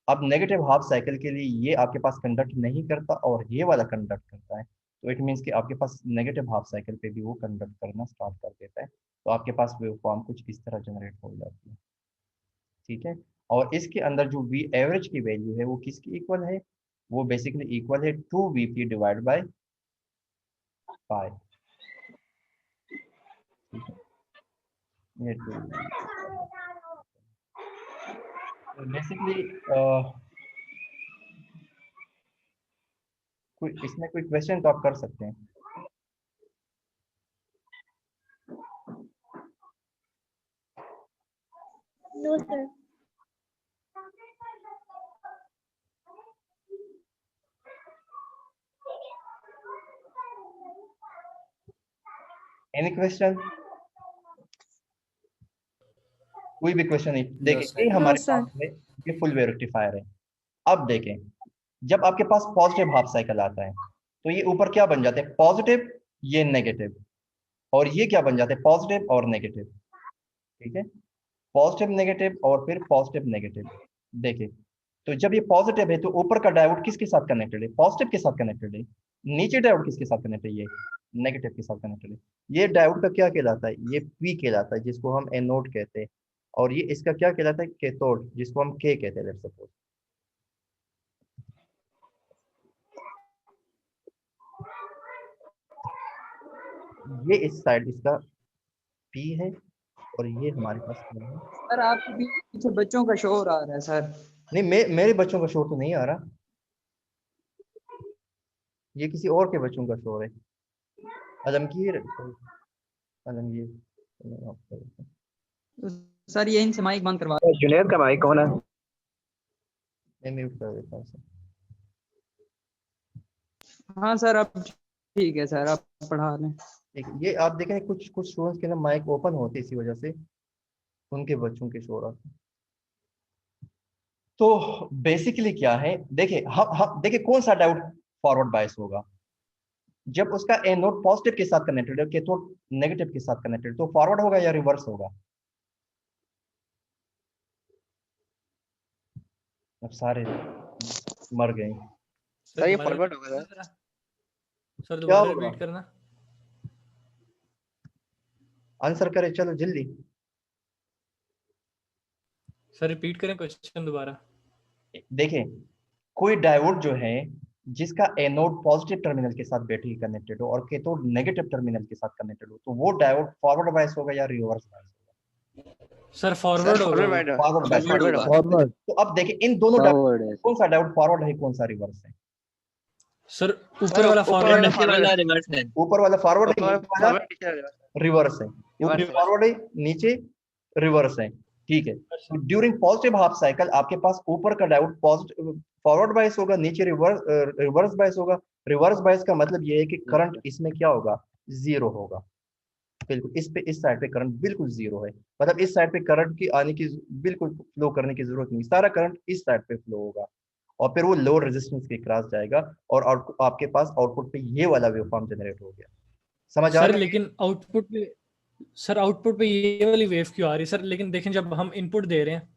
अब नेगेटिव हाफ साइकिल के लिए ये आपके पास कंडक्ट नहीं करता और ये वाला कंडक्ट करता है, तो इट मीन्स कि आपके पास नेगेटिव हाफ साइकिल पे भी वो कंडक्ट करना स्टार्ट कर देता है, तो आपके पास वेव फॉर्म कुछ इस तरह जनरेट हो जाती है। ठीक है, और इसके अंदर जो वी एवरेज की वैल्यू है वो किसकी इक्वल है, वो बेसिकली इक्वल है 2Vp डिवाइड बाय पाई। ये बेसिकली कोई इसमें कोई क्वेश्चन तो आप कर सकते हैं। No sir. Any question? कोई भी क्वेश्चन नहीं। देखिए ये हमारे पास में ये फुल वेव रेक्टिफायर है। अब देखें, जब आपके पास पॉजिटिव हाफ साइकिल आता है तो ये ऊपर क्या बन जाते हैं, पॉजिटिव, ये नेगेटिव, और ये क्या बन जाते हैं, पॉजिटिव और नेगेटिव। ठीक है, पॉजिटिव नेगेटिव और फिर पॉजिटिव नेगेटिव। देखिए, तो जब ये पॉजिटिव है तो ऊपर का डायोड किसके साथ कनेक्टेड है, पॉजिटिव के साथ कनेक्टेड है। नीचे डायोड किसके साथ कनेक्टेड है, ये नेगेटिव के साथ कनेक्टेड है। ये डायोड का क्या कहलाता है, ये पी कहलाता है, जिसको हम एनोड कहते हैं, और ये इसका क्या कहलाता है, कैथोड, जिसको हम के कहते हैं, लेट्स सपोज। ये इस साइड इसका पी है और ये हमारे पास क्या है। सर आपके पीछे बच्चों का शोर आ रहा है सर। नहीं, मेरे बच्चों का शोर तो नहीं आ रहा, ये किसी और के बच्चों का शोर है। आलमगीर सर ये इनसे माइक बंद करवा। जुनेद का माइक कौन है? मैं म्यूट कर देता हूं। हाँ सर अब ठीक है सर, आप पढ़ा लें। ये आप देखें कुछ स्टूडेंट्स के ना माइक ओपन होते, इसी वजह से उनके बच्चों के शोर आते। तो बेसिकली क्या है, देखिए हम देखिए कौन सा डायोड फॉरवर्ड बायस होगा, जब उसका एनोड पॉजिटिव के साथ कनेक्टेड है, कैथोड नेगेटिव के साथ कनेक्टेड, तो फॉरवर्ड होगा या रिवर्स होगा। अब सारे मर गए। सर ये फॉरवर्ड होगा सर, दोबारा रिपीट करना। आंसर करें, चलो जल्दी सर रिपीट करें क्वेश्चन दोबारा। देखें, कोई डायोड जो है जिसका एनोड पॉजिटिव टर्मिनल के साथ बैटरी कनेक्टेड हो और कैथोड नेगेटिव टर्मिनल के साथ कनेक्टेड हो, तो वो डायोड फॉरवर्ड बायस होगा या रिवर्स बायस होगा। सर फॉरवर्ड होगा। फॉरवर्ड। तो अब देखिए इन दोनों डायोड कौन सा डायोड फॉरवर्ड है, कौन सा रिवर्स है। सर ऊपर वाला फॉरवर्ड है, ऊपर वाला फॉरवर्ड है, नीचे वाला रिवर्स है। ऊपर फॉरवर्ड है, नीचे रिवर्स है। ठीक है, तो ड्यूरिंग पॉजिटिव हाफ साइकिल आपके पास ऊपर का डायोड पॉजिटिव फॉरवर्ड बायस होगा, नीचे रिवर्स बायस होगा। रिवर्स बायस का मतलब ये है कि करंट इसमें क्या होगा, जीरो होगा। बिल्कुल इस साइड पे करंट बिल्कुल जीरो है, मतलब इस साइड पे करंट की आने की बिल्कुल फ्लो करने की जरूरत नहीं, सारा करंट इस साइड पे फ्लो होगा और फिर वो लो रेजिस्टेंस के क्रॉस जाएगा और आपके पास आउटपुट पे ये वाला वेवफॉर्म जनरेट हो गया। समझ आ रहा है? लेकिन आउटपुट पे ये वाली वेव क्यों आ रही है सर? लेकिन देखें जब हम इनपुट दे रहे हैं,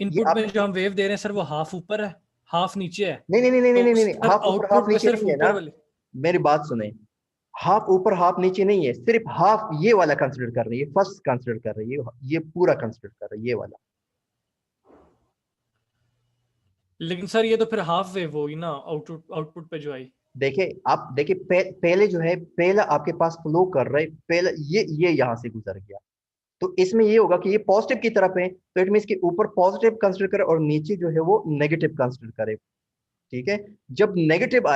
इनपुट में जो हम वेव दे रहे हैं सर, वो हाफ ऊपर है हाफ नीचे है। नहीं, हाफ ऊपर हाफ नीचे नहीं है ना, मेरी बात सुने, हाफ ऊपर हाफ नीचे नहीं है, सिर्फ हाफ ये वाला कंसीडर कर रही है, फर्स्ट कंसीडर कर रही है, ये पूरा कंसीडर कर रही है, ये वाला। लेकिन सर ये तो फिर हाफ वेव होगी ना आउटपुट पे जो आई। देखिए आप देखिए पहले जो है, पहला आपके पास फ्लो कर रहा है, पहला ये यहाँ से गुजर गया, तो इसमें ये होगा कि ये पॉजिटिव की तरफ है, तो इट मींस कि ऊपर पॉजिटिव कंसीडर करे और नीचे जो है वो नेगेटिव कंसीडर करे। ठीक है, जब नेगेटिव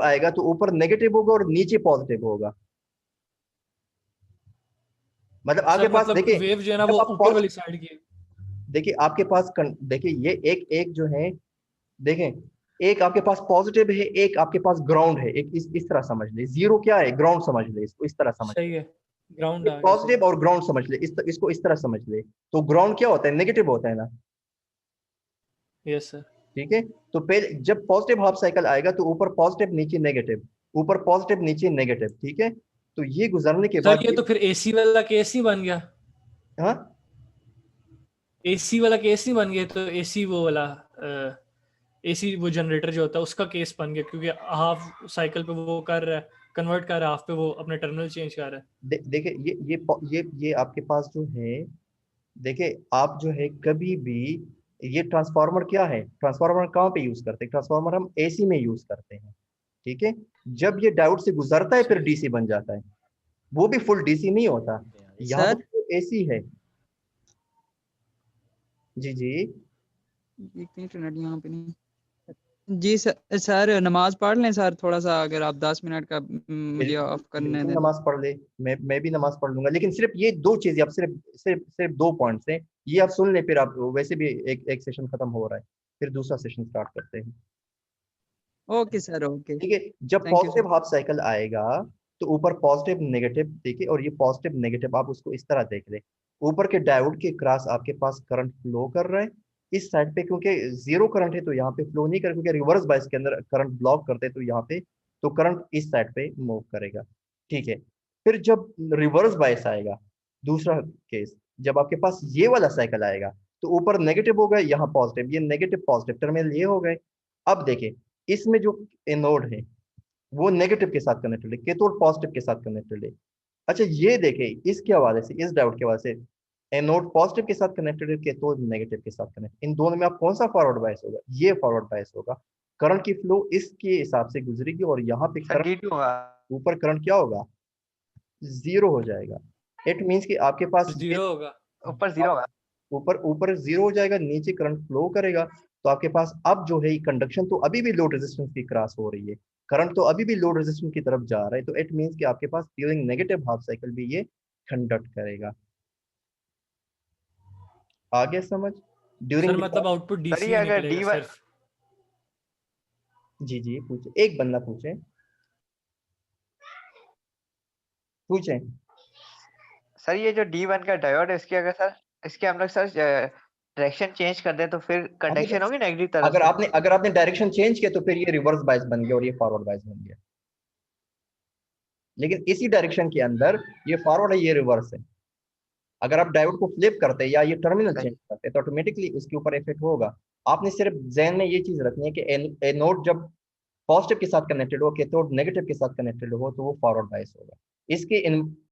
आएगा तो ऊपर नेगेटिव होगा और नीचे पॉजिटिव होगा। मतलब आपके पास देखिए वेव जो है ना वो ऊपर वाली साइड की, देखिए आपके पास देखिए ये एक जो है, देखें एक आपके पास पॉजिटिव है, एक आपके पास ग्राउंड है, एक इस तरह समझ ले, जीरो क्या है, ग्राउंड समझ ले इसको, इस तरह समझ। सही है, ग्राउंड आ गया। पॉजिटिव और ग्राउंड समझ ले, इसको इस तरह समझ ले। तो ग्राउंड क्या होता है, नेगेटिव होता है ना। Yes sir. ठीक है, तो पहले जब पॉजिटिव हाफ साइकिल आएगा तो ऊपर पॉजिटिव नीचे नेगेटिव, ऊपर पॉजिटिव नीचे नेगेटिव। ठीक है, तो ये गुजरने के बाद ये तो फिर एसी वाला केस नहीं बन गया। हाँ, एसी वाला केस नहीं बन गया, तो एसी वो वाला एसी वो जनरेटर जो होता है उसका केस बन गया, क्योंकि हाफ साइकिल पे वो कर रहा है, कन्वर्ट कर रहा है, हाफ पे वो अपने टर्मिनल चेंज कर रहा है। देखिए ये आपके पास जो है, देखिए आप जो है कभी भी ये ट्रांसफार्मर क्या है, ट्रांसफार्मर कहाँ पे यूज करते हैं, ट्रांसफार्मर हम एसी में यूज करते हैं, ठीक है। जब ये डायोड से गुजरता है फिर डीसी बन जाता है, वो भी फुल डीसी नहीं होता, यहाँ तो एसी है। जी जी इंटरनेट यहाँ पे नहीं। जी सर नमाज पढ़ लें सर, थोड़ा सा अगर आप 10 मिनट का मुझे ऑफ करने दें। नमाज पढ़ ले, मैं भी नमाज पढ़ लूंगा, लेकिन सिर्फ ये दो चीजें, आप सिर्फ 2 पॉइंट्स हैं, ये आप सुन ले, फिर आप वैसे भी एक सेशन खत्म हो रहा है, फिर दूसरा सेशन स्टार्ट करते हैं। ओके सर, ओके ठीक है। जब पॉजिटिव हाफ साइकिल आएगा तो ऊपर पॉजिटिव नेगेटिव देखिए, और ये पॉजिटिव नेगेटिव आप उसको इस तरह देख ले, ऊपर के डायोड के क्रॉस आपके पास करंट फ्लो कर रहा है इस साइड पे, क्योंकि जीरो करंट है तो यहाँ पे फ्लो नहीं कर, क्योंकि रिवर्स बायस के अंदर करंट ब्लॉक करते हैं तो यहाँ पे तो करंट इस साइड पे मूव करेगा, ठीक है। फिर जब रिवर्स बायस आएगा, दूसरा केस, जब आपके पास ये वाला साइकिल आएगा तो ऊपर नेगेटिव हो गए, यहाँ पॉजिटिव, ये नेगेटिव पॉजिटिव टर्मिनल ये हो गए। अब देखिए इसमें जो एनोड है वो नेगेटिव के साथ कनेक्टेड है, कैथोड पॉजिटिव के साथ कनेक्टेड है। अच्छा ये देखें इसके हवाले से, इस डायोड के हवाले से, एनोड पॉजिटिव के साथ कनेक्टेड है, कैथोड नेगेटिव के साथ कनेक्टेड, इन दोनों में आप कौन सा फॉरवर्ड बायस होगा, ये फॉरवर्ड बायस होगा। करंट की फ्लो इसके हिसाब से गुजरेगी और यहाँ पे करंट ऊपर करंट क्या होगा, जीरो हो जाएगा। इट मींस कि आपके पास जीरो होगा, ऊपर जीरो होगा, ऊपर जीरो हो जाएगा, नीचे करंट फ्लो करेगा, तो आपके पास अब जो है कंडक्शन तो अभी भी लोड रेजिस्टेंस की क्रॉस हो रही है, करंट तो अभी भी लोड रेजिस्टेंस की तरफ जा रहा है, तो इट मींस कि आपके पास ड्यूरिंग नेगेटिव हाफ साइकिल भी ये कंडक्ट करेगा। आगे समझ ड्यूरिंग मतलब आउटपुट डीसी निकलेगा सिर्फ। जी जी पूछे, एक बंदा पूछे सर ये जो D1 का डायोड है इसके अगर सर इसके हम लोग सर डायरेक्शन चेंज कर दें तो फिर कंडक्शन होगी नेगेटिव तरफ अगर से। अगर आपने डायरेक्शन चेंज किया तो फिर ये रिवर्स बायस बन गया और ये फॉरवर्ड बायस बन गया, लेकिन इसी डायरेक्शन के अंदर ये फॉरवर्ड है ये रिवर्स है। अगर आप डायोड को फ्लिप करते हैं या ये टर्मिनल चेंज करते हैं तो ऑटोमेटिकली इसके ऊपर इफेक्ट होगा। आपने सिर्फ ज़हन में ये चीज रखनी है कि एनोड जब पॉजिटिव के साथ कनेक्टेड हो, कैथोड नेगेटिव के साथ कनेक्टेड हो तो वो फॉरवर्ड बायस होगा। इसके